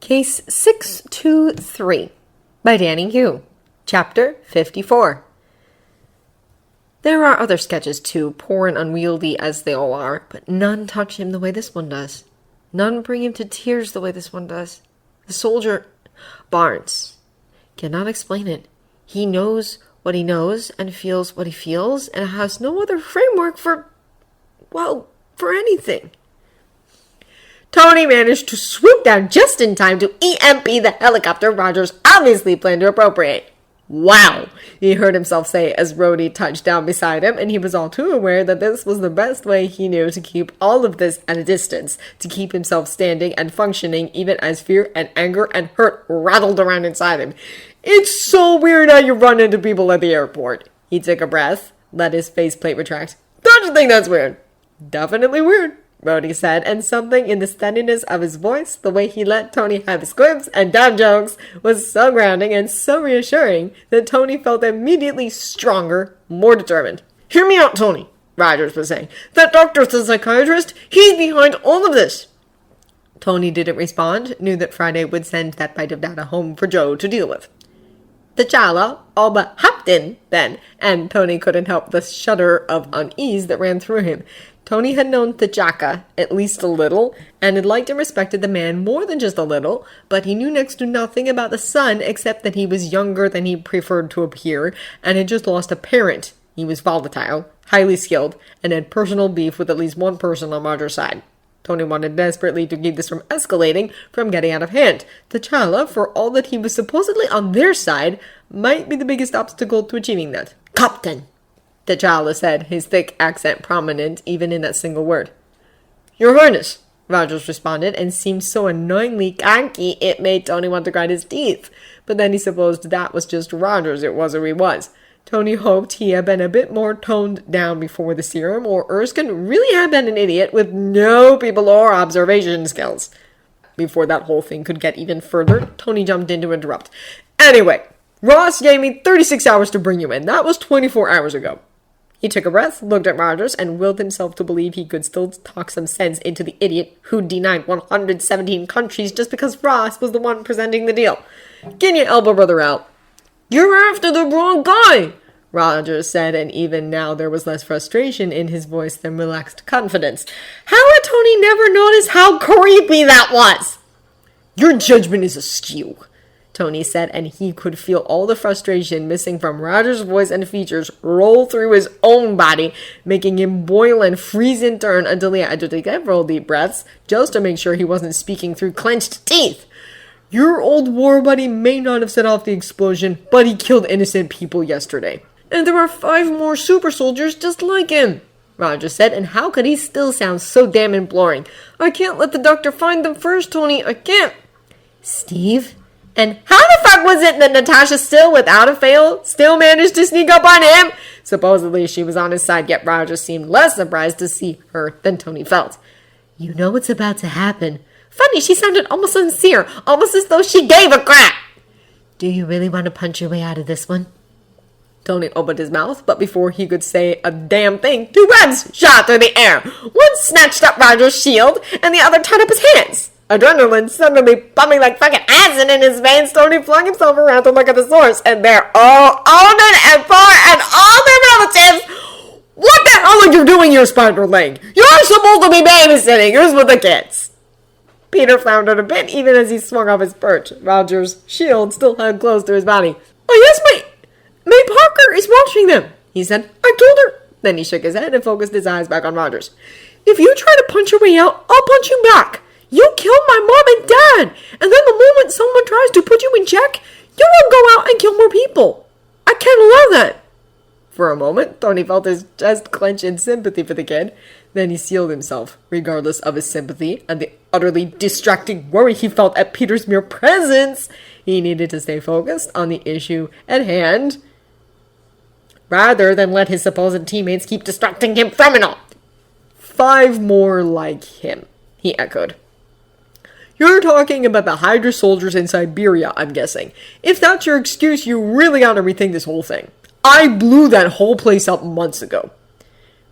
Case 623 by Danny Yu. Chapter 54. There are other sketches too, poor and unwieldy as they all are, but none touch him the way this one does. None bring him to tears the way this one does. The soldier, Barnes, cannot explain it. He knows what he knows and feels what he feels and has no other framework for anything. Tony managed to swoop down just in time to EMP the helicopter Rogers obviously planned to appropriate. Wow, he heard himself say as Rhodey touched down beside him, and he was all too aware that this was the best way he knew to keep all of this at a distance, to keep himself standing and functioning even as fear and anger and hurt rattled around inside him. It's so weird how you run into people at the airport. He took a breath, let his faceplate retract. Don't you think that's weird? Definitely weird, Rhodey said, and something in the steadiness of his voice, the way he let Tony have his quips and dumb jokes, was so grounding and so reassuring that Tony felt immediately stronger, more determined. Hear me out, Tony, Rogers was saying. That doctor's the psychiatrist. He's behind all of this. Tony didn't respond, knew that Friday would send that bite of data home for Joe to deal with. T'Challa all but hopped in then, and Tony couldn't help the shudder of unease that ran through him. Tony had known T'Chaka at least a little, and had liked and respected the man more than just a little, but he knew next to nothing about the son except that he was younger than he preferred to appear, and had just lost a parent. He was volatile, highly skilled, and had personal beef with at least one person on Roger's side. Tony wanted desperately to keep this from escalating, from getting out of hand. T'Challa, for all that he was supposedly on their side, might be the biggest obstacle to achieving that. Captain! T'Challa said, his thick accent prominent even in that single word. Your Highness, Rogers responded, and seemed so annoyingly cocky it made Tony want to grind his teeth. But then he supposed that was just Rogers, it was or he was. Tony hoped he had been a bit more toned down before the serum, or Erskine really had been an idiot with no people or observation skills. Before that whole thing could get even further, Tony jumped in to interrupt. Anyway, Ross gave me 36 hours to bring you in. That was 24 hours ago. He took a breath, looked at Rogers, and willed himself to believe he could still talk some sense into the idiot who denied 117 countries just because Ross was the one presenting the deal. Get your elbow brother out. You're after the wrong guy, Rogers said, and even now there was less frustration in his voice than relaxed confidence. How had Tony never noticed how creepy that was? Your judgment is askew, Tony said, and he could feel all the frustration missing from Rogers' voice and features roll through his own body, making him boil and freeze in turn until he had to take several deep breaths just to make sure he wasn't speaking through clenched teeth. Your old war buddy may not have set off the explosion, but he killed innocent people yesterday. And there are 5 more super soldiers just like him, Rogers said, and how could he still sound so damn imploring? I can't let the doctor find them first, Tony, I can't. Steve? And how the fuck was it that Natasha still, without a fail, still managed to sneak up on him? Supposedly she was on his side, yet Rogers seemed less surprised to see her than Tony felt. You know what's about to happen. Funny, she sounded almost sincere, almost as though she gave a crap. Do you really want to punch your way out of this one? Tony opened his mouth, but before he could say a damn thing, 2 webs shot through the air. One snatched up Rogers' shield, and the other tied up his hands. Adrenaline suddenly pumping like fucking acid in his veins, Tony flung himself around to look at the source, and there, all Alden and Far and all their relatives. What the hell are you doing here, Spider Leg? You're supposed to be babysitting. Here's with the kids. Peter floundered a bit even as he swung off his perch. Rogers' shield still held close to his body. Oh yes, May Parker is watching them, he said. I told her. Then he shook his head and focused his eyes back on Rogers. If you try to punch your way out, I'll punch you back. You killed my mom and dad, and then the moment someone tries to put you in check, you will go out and kill more people. I can't allow that. For a moment, Tony felt his chest clench in sympathy for the kid. Then he steeled himself, regardless of his sympathy and the utterly distracting worry he felt at Peter's mere presence. He needed to stay focused on the issue at hand, rather than let his supposed teammates keep distracting him from it all. 5 more like him, he echoed. You're talking about the Hydra soldiers in Siberia, I'm guessing. If that's your excuse, you really ought to rethink this whole thing. I blew that whole place up months ago.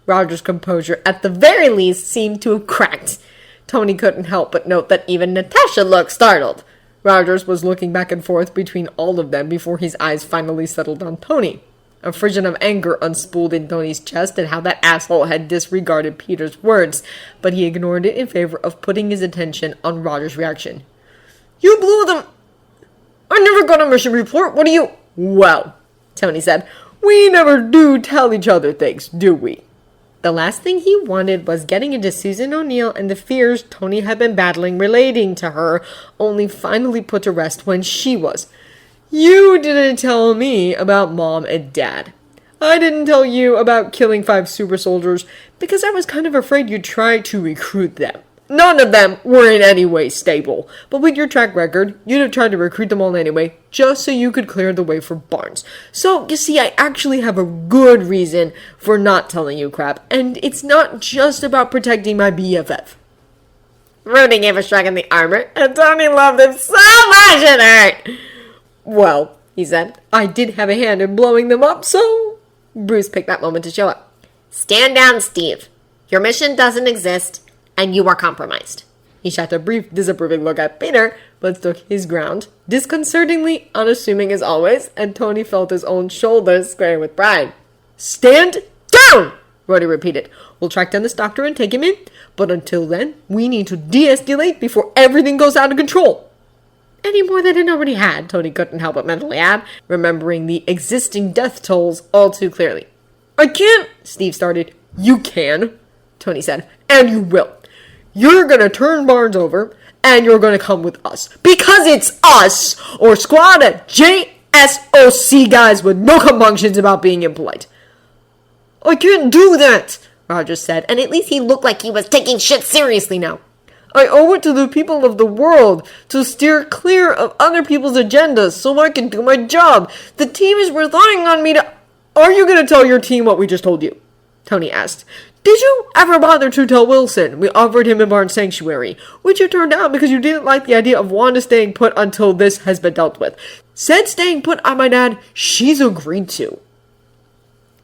Roger's composure, at the very least, seemed to have cracked. Tony couldn't help but note that even Natasha looked startled. Rogers was looking back and forth between all of them before his eyes finally settled on Tony. A frisson of anger unspooled in Tony's chest at how that asshole had disregarded Peter's words, but he ignored it in favor of putting his attention on Rogers' reaction. You blew them! I never got a mission report, what do you— Well, Tony said, we never do tell each other things, do we? The last thing he wanted was getting into Susan O'Neill and the fears Tony had been battling relating to her, only finally put to rest when she was. You didn't tell me about Mom and Dad. I didn't tell you about killing 5 super soldiers because I was kind of afraid you'd try to recruit them. None of them were in any way stable, but with your track record, you'd have tried to recruit them all anyway, just so you could clear the way for Barnes. So, you see, I actually have a good reason for not telling you crap, and it's not just about protecting my BFF. Rudy gave a shrug in the armor, and Tony loved him so much it hurt. Well, he said, I did have a hand in blowing them up, so— Bruce picked that moment to show up. Stand down, Steve. Your mission doesn't exist, and you are compromised. He shot a brief, disapproving look at Peter, but stood his ground, disconcertingly unassuming as always, and Tony felt his own shoulders square with pride. Stand down! Roddy repeated. We'll track down this doctor and take him in, but until then, we need to de-escalate before everything goes out of control. Any more than it already had, Tony couldn't help but mentally add, remembering the existing death tolls all too clearly. I can't, Steve started. You can, Tony said, and you will. You're gonna turn Barnes over, and you're gonna come with us. Because it's us, or squad of JSOC guys with no compunctions about being impolite. I can't do that, Rogers said, and at least he looked like he was taking shit seriously now. I owe it to the people of the world to steer clear of other people's agendas so I can do my job. The team is relying on me to— Are you gonna tell your team what we just told you? Tony asked. Did you ever bother to tell Wilson we offered him in Barnes Sanctuary, which you turned down because you didn't like the idea of Wanda staying put until this has been dealt with? Said staying put on my dad, she's agreed to.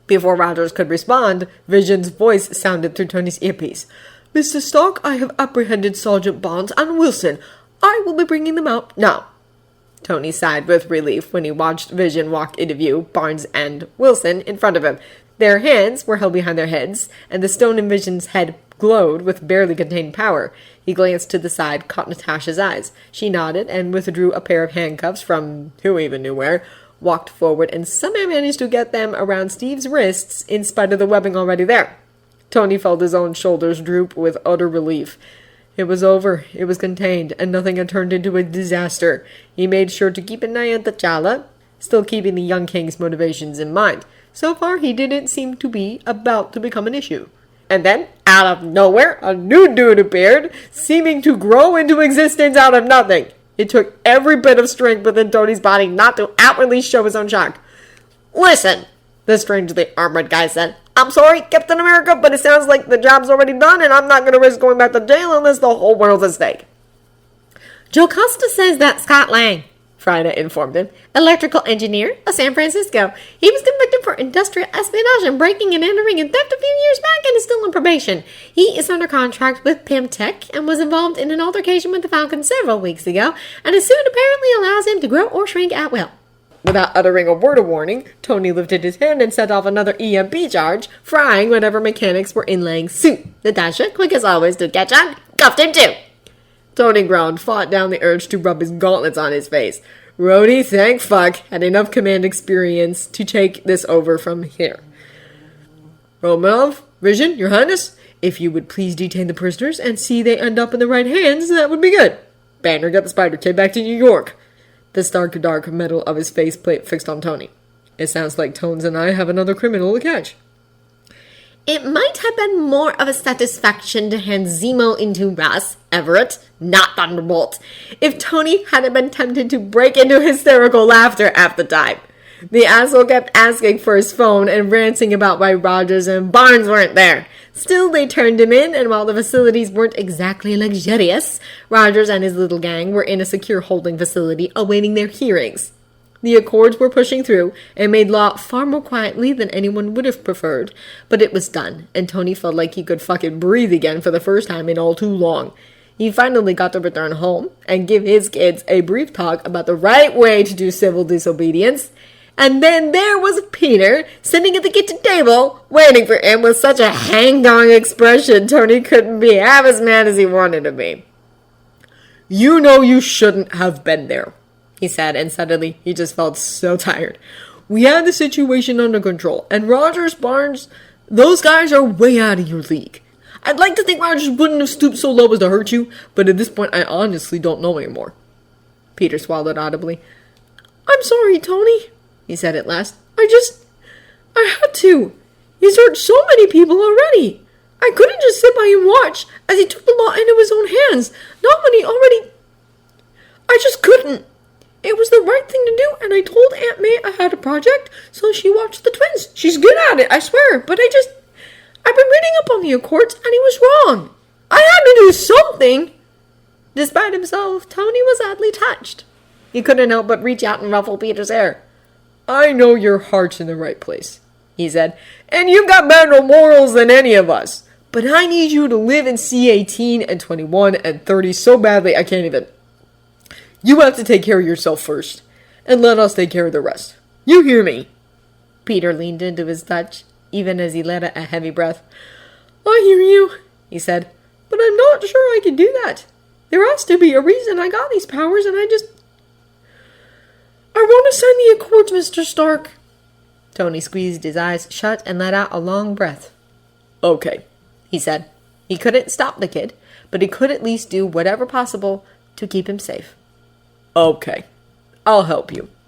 Before Rogers could respond, Vision's voice sounded through Tony's earpiece. Mr. Stark, I have apprehended Sergeant Barnes and Wilson. I will be bringing them out now. Tony sighed with relief when he watched Vision walk into view, Barnes and Wilson in front of him. Their hands were held behind their heads, and the stone in Vision's head glowed with barely contained power. He glanced to the side, caught Natasha's eyes. She nodded and withdrew a pair of handcuffs from who even knew where, walked forward, and somehow managed to get them around Steve's wrists in spite of the webbing already there. Tony felt his own shoulders droop with utter relief. It was over, it was contained, and nothing had turned into a disaster. He made sure to keep an eye on T'Challa, still keeping the young king's motivations in mind. So far, he didn't seem to be about to become an issue. And then, out of nowhere, a new dude appeared, seeming to grow into existence out of nothing. It took every bit of strength within Tony's body not to outwardly show his own shock. Listen, the strangely armored guy said. I'm sorry, Captain America, but it sounds like the job's already done, and I'm not going to risk going back to jail unless the whole world's at stake. Joe Costa says that Scott Lang, Friday informed him, electrical engineer of San Francisco. He was convicted for industrial espionage and breaking and entering and theft a few years back and is still on probation. He is under contract with Pimtech and was involved in an altercation with the Falcon several weeks ago, and his suit apparently allows him to grow or shrink at will. Without uttering a word of warning, Tony lifted his hand and set off another EMP charge, frying whatever mechanics were inlaying suit. Natasha, quick as always to catch on, cuffed him too. Tony ground fought down the urge to rub his gauntlets on his face. Rhodey, thank fuck, had enough command experience to take this over from here. Romanov, Vision, Your Highness, if you would please detain the prisoners and see they end up in the right hands, that would be good. Banner got the Spider Kid back to New York. The stark dark metal of his faceplate fixed on Tony. It sounds like Tones and I have another criminal to catch. It might have been more of a satisfaction to hand Zemo into Russ, Everett, not Thunderbolt, if Tony hadn't been tempted to break into hysterical laughter at the time. The asshole kept asking for his phone and ranting about why Rogers and Barnes weren't there. Still, they turned him in, and while the facilities weren't exactly luxurious, Rogers and his little gang were in a secure holding facility awaiting their hearings. The Accords were pushing through and made law far more quietly than anyone would have preferred, but it was done, and Tony felt like he could fucking breathe again for the first time in all too long. he finally got to return home and give his kids a brief talk about the right way to do civil disobedience. And then there was Peter sitting at the kitchen table, waiting for him with such a hang-dong expression Tony couldn't be half as mad as he wanted to be. "You know you shouldn't have been there," he said, and suddenly he just felt so tired. "We had the situation under control, and Rogers, Barnes, those guys are way out of your league. I'd like to think Rogers wouldn't have stooped so low as to hurt you, but at this point I honestly don't know anymore." Peter swallowed audibly. "I'm sorry, Tony," he said at last. I had to. He's hurt so many people already. I couldn't just sit by and watch as he took the law into his own hands. Not when he already... I just couldn't. It was the right thing to do, and I told Aunt May I had a project, so she watched the twins. She's good at it, I swear, but I've been reading up on the Accords, and he was wrong. I had to do something." Despite himself, Tony was oddly touched. He couldn't help but reach out and ruffle Peter's hair. "I know your heart's in the right place," he said, "and you've got better morals than any of us. But I need you to live and see 18 and 21 and 30 so badly I can't even... You have to take care of yourself first, and let us take care of the rest. You hear me?" Peter leaned into his Dutch, even as he let out a heavy breath. "I hear you," he said, "but I'm not sure I can do that. There has to be a reason I got these powers, and I want to sign the Accords, Mr. Stark." Tony squeezed his eyes shut and let out a long breath. "Okay," he said. He couldn't stop the kid, but he could at least do whatever possible to keep him safe. "Okay, I'll help you."